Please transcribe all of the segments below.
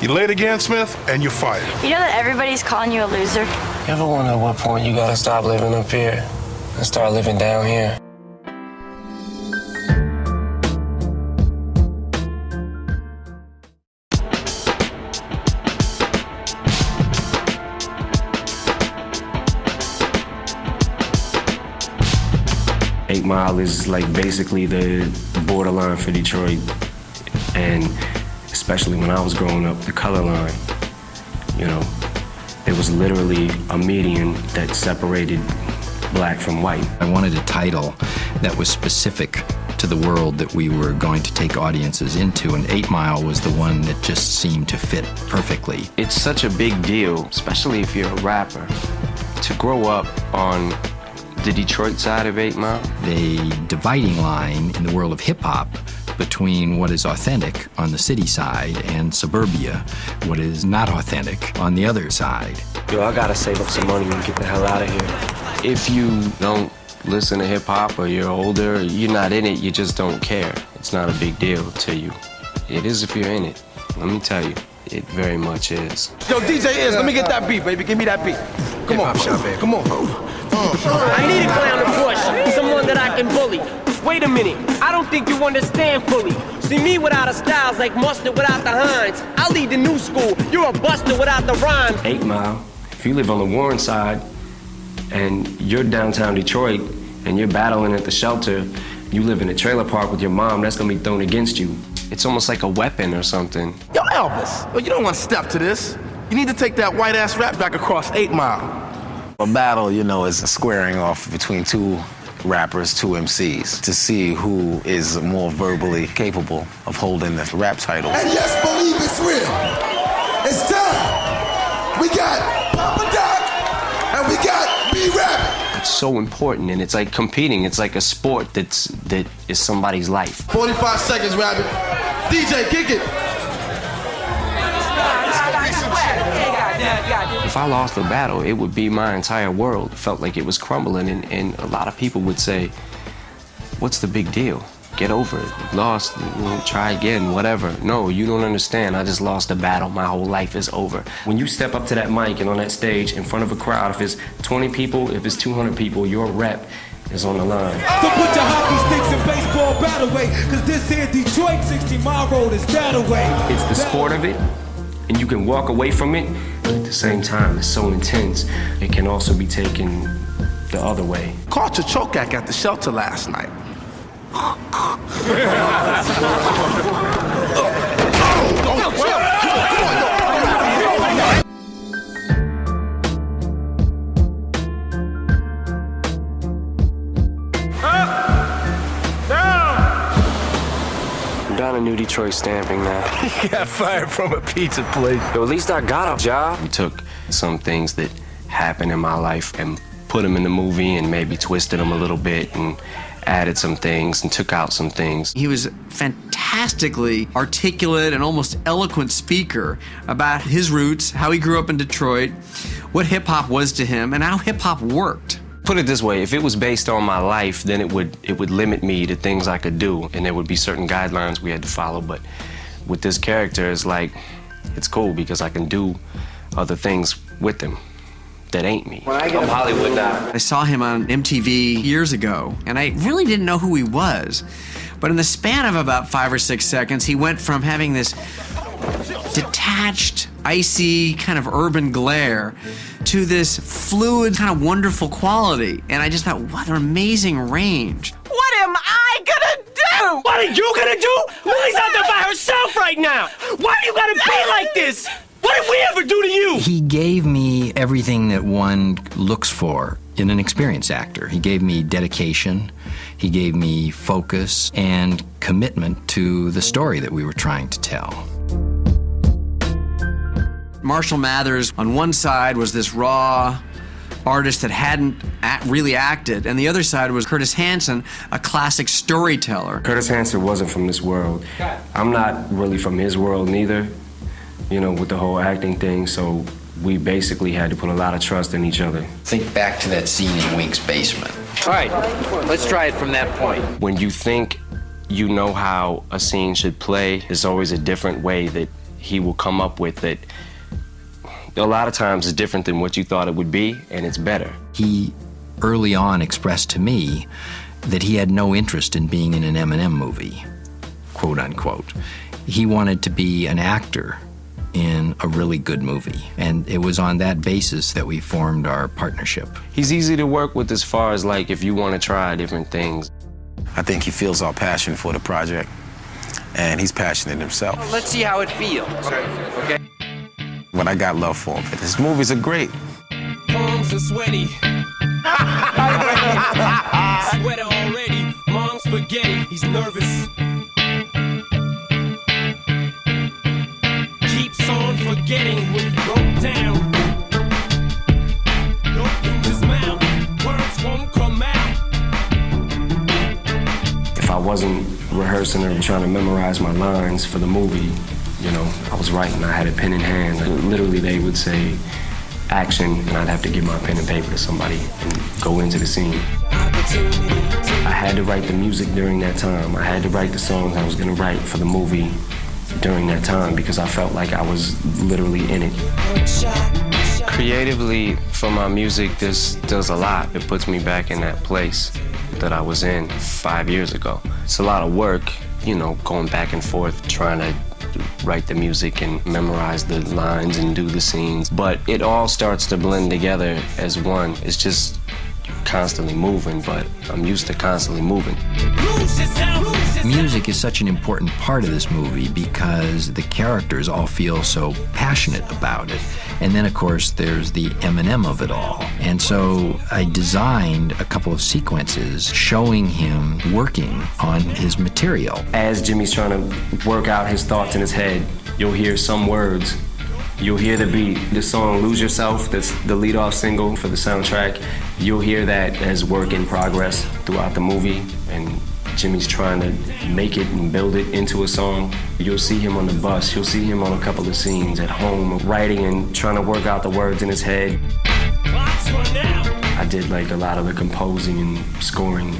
You late again, Smith, and you're fired. You know that everybody's calling you a loser? You ever wonder at what point you gotta stop living up here and start living down here? 8 Mile is like basically the borderline for Detroit, and especially when I was growing up, the color line. You know, there was literally a median that separated black from white. I wanted a title that was specific to the world that we were going to take audiences into, and 8 Mile was the one that just seemed to fit perfectly. It's such a big deal, especially if you're a rapper, to grow up on the Detroit side of 8 Mile. The dividing line in the world of hip-hop between what is authentic on the city side and suburbia, what is not authentic on the other side. Yo, I gotta save up some money and get the hell out of here. If you don't listen to hip-hop or you're older, you're not in it, you just don't care. It's not a big deal to you. It is if you're in it. Let me tell you, it very much is. Yo, DJ Iz, let me get that beat, baby. Give me that beat. Come on, shot, baby. Come on. I need a clown to push, someone that I can bully. Wait a minute, I don't think you understand fully. See me without a style's like mustard without the Heinz. I lead the new school, you're a buster without the rhymes. 8 Mile, if you live on the Warren side and you're downtown Detroit and you're battling at the shelter, you live in a trailer park with your mom, that's gonna be thrown against you. It's almost like a weapon or something. Yo, Elvis, yo, you don't want to step to this. You need to take that white-ass rap back across 8 Mile. A battle, you know, is a squaring off between two rappers, two MCs, to see who is more verbally capable of holding this rap title. And yes, believe it's real. It's time. We got Papa Doc and we got B-Rap. It's so important, and it's like competing. It's like a sport that is somebody's life. 45 seconds, Rabbit. DJ, kick it. If I lost the battle, it would be my entire world. It felt like it was crumbling, and a lot of people would say, what's the big deal? Get over it. You lost, try again, whatever. No, you don't understand. I just lost a battle. My whole life is over. When you step up to that mic and on that stage in front of a crowd, if it's 20 people, if it's 200 people, your rep is on the line. So put your hockey sticks in baseball bat away, cause this here Detroit 60 Mile Road is that away. It's the sport of it, and you can walk away from it, but at the same time, it's so intense, it can also be taken the other way. Caught Chokak at the shelter last night. I'm down to New Detroit stamping now. He got fired from a pizza place. Yo, at least I got a job. We took some things that happened in my life and put them in the movie and maybe twisted them a little bit and added some things and took out some things. He was fantastically articulate and almost eloquent speaker about his roots, how he grew up in Detroit, what hip-hop was to him, and how hip-hop worked. Put it this way, if it was based on my life, then it would limit me to things I could do, and there would be certain guidelines we had to follow. But with this character, it's like, it's cool because I can do other things with him that ain't me. I'm Hollywood now. I saw him on MTV years ago, and I really didn't know who he was. But in the span of about 5 or 6 seconds, he went from having this detached, icy, kind of urban glare to this fluid, kind of wonderful quality. And I just thought, what an amazing range. What am I gonna do? What are you gonna do? Lily's out there by herself right now. Why do you gotta be like this? What did we ever do to you? He gave me everything that one looks for in an experienced actor. He gave me dedication, he gave me focus, and commitment to the story that we were trying to tell. Marshall Mathers, on one side, was this raw artist that hadn't really acted, and the other side was Curtis Hanson, a classic storyteller. Curtis Hanson wasn't from this world. I'm not really from his world neither, you know, with the whole acting thing, so we basically had to put a lot of trust in each other. Think back to that scene in Wink's basement. All right, let's try it from that point. When you think you know how a scene should play, there's always a different way that he will come up with that a lot of times is different than what you thought it would be, and it's better. He early on expressed to me that he had no interest in being in an Eminem movie, quote unquote. He wanted to be an actor in a really good movie, and it was on that basis that we formed our partnership. He's easy to work with as far as like if you want to try different things. I think he feels our passion for the project, and he's passionate himself. Let's see how it feels. Okay. But I got love for him. His movies are great. Palms are sweaty. Sweater already. Mom's spaghetti. He's nervous. Keeps on forgetting when he broke down. Don't his mouth. Words won't come out. If I wasn't rehearsing or trying to memorize my lines for the movie, you know, I was writing, I had a pen in hand. Literally, they would say action, and I'd have to give my pen and paper to somebody and go into the scene. I had to write the music during that time. I had to write the songs I was gonna write for the movie during that time because I felt like I was literally in it. Creatively, for my music, this does a lot. It puts me back in that place that I was in 5 years ago. It's a lot of work, you know, going back and forth, trying to write the music and memorize the lines and do the scenes. But it all starts to blend together as one. It's just constantly moving, but I'm used to constantly moving. Music is such an important part of this movie because the characters all feel so passionate about it. And then, of course, there's the Eminem of it all. And so I designed a couple of sequences showing him working on his material. As Jimmy's trying to work out his thoughts in his head, you'll hear some words. You'll hear the beat. The song Lose Yourself, that's the lead-off single for the soundtrack, you'll hear that as work in progress throughout the movie, and Jimmy's trying to make it and build it into a song. You'll see him on the bus, you'll see him on a couple of scenes at home, writing and trying to work out the words in his head. I did like a lot of the composing and scoring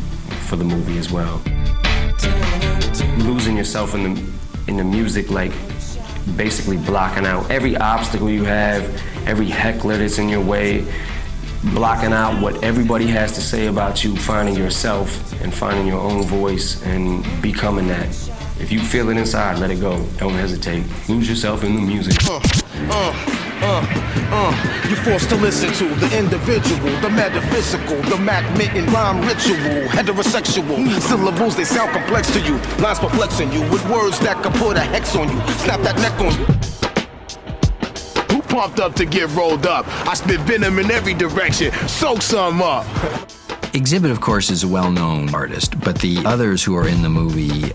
for the movie as well. Losing yourself in the music, like basically blocking out every obstacle you have, every heckler that's in your way, blocking out what everybody has to say about you, finding yourself and finding your own voice and becoming that. If you feel it inside, let it go. Don't hesitate. Lose yourself in the music. You're forced to listen to the individual, the metaphysical, the Mac-mitten rhyme ritual, heterosexual. Syllables, they sound complex to you. Lines perplexing you with words that could put a hex on you. Snap that neck on you. Who pumped up to get rolled up? I spit venom in every direction. Soak some up. Exhibit, of course, is a well-known artist, but the others who are in the movie,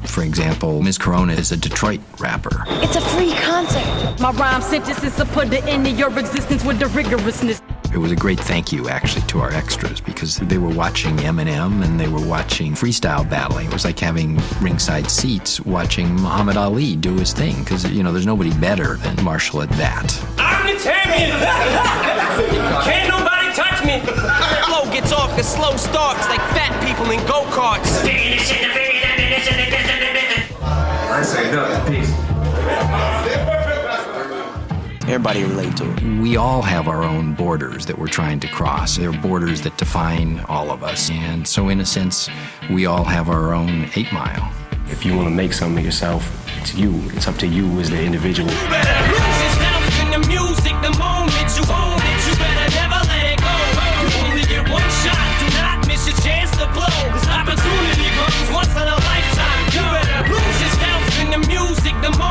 for example, Ms. Corona is a Detroit rapper. It's a free concert. My rhyme sentences are put to end your existence with the rigorousness. It was a great thank you, actually, to our extras because they were watching Eminem and they were watching freestyle battling. It was like having ringside seats watching Muhammad Ali do his thing because, you know, there's nobody better than Marshall at that. I'm the champion! Can't nobody touch me! Flow gets off, the slow starts like fat people in go-karts. I say nothing, peace. Everybody relate to it. We all have our own borders that we're trying to cross. They're borders that define all of us. And so in a sense, we all have our own 8 Mile. If you want to make something of yourself, it's you. It's up to you as the individual. You better lose yourself in the music the moment you own it. You better never let it go. You only get one shot. Do not miss your chance to blow. This opportunity comes once in a lifetime. You better lose yourself in the music the moment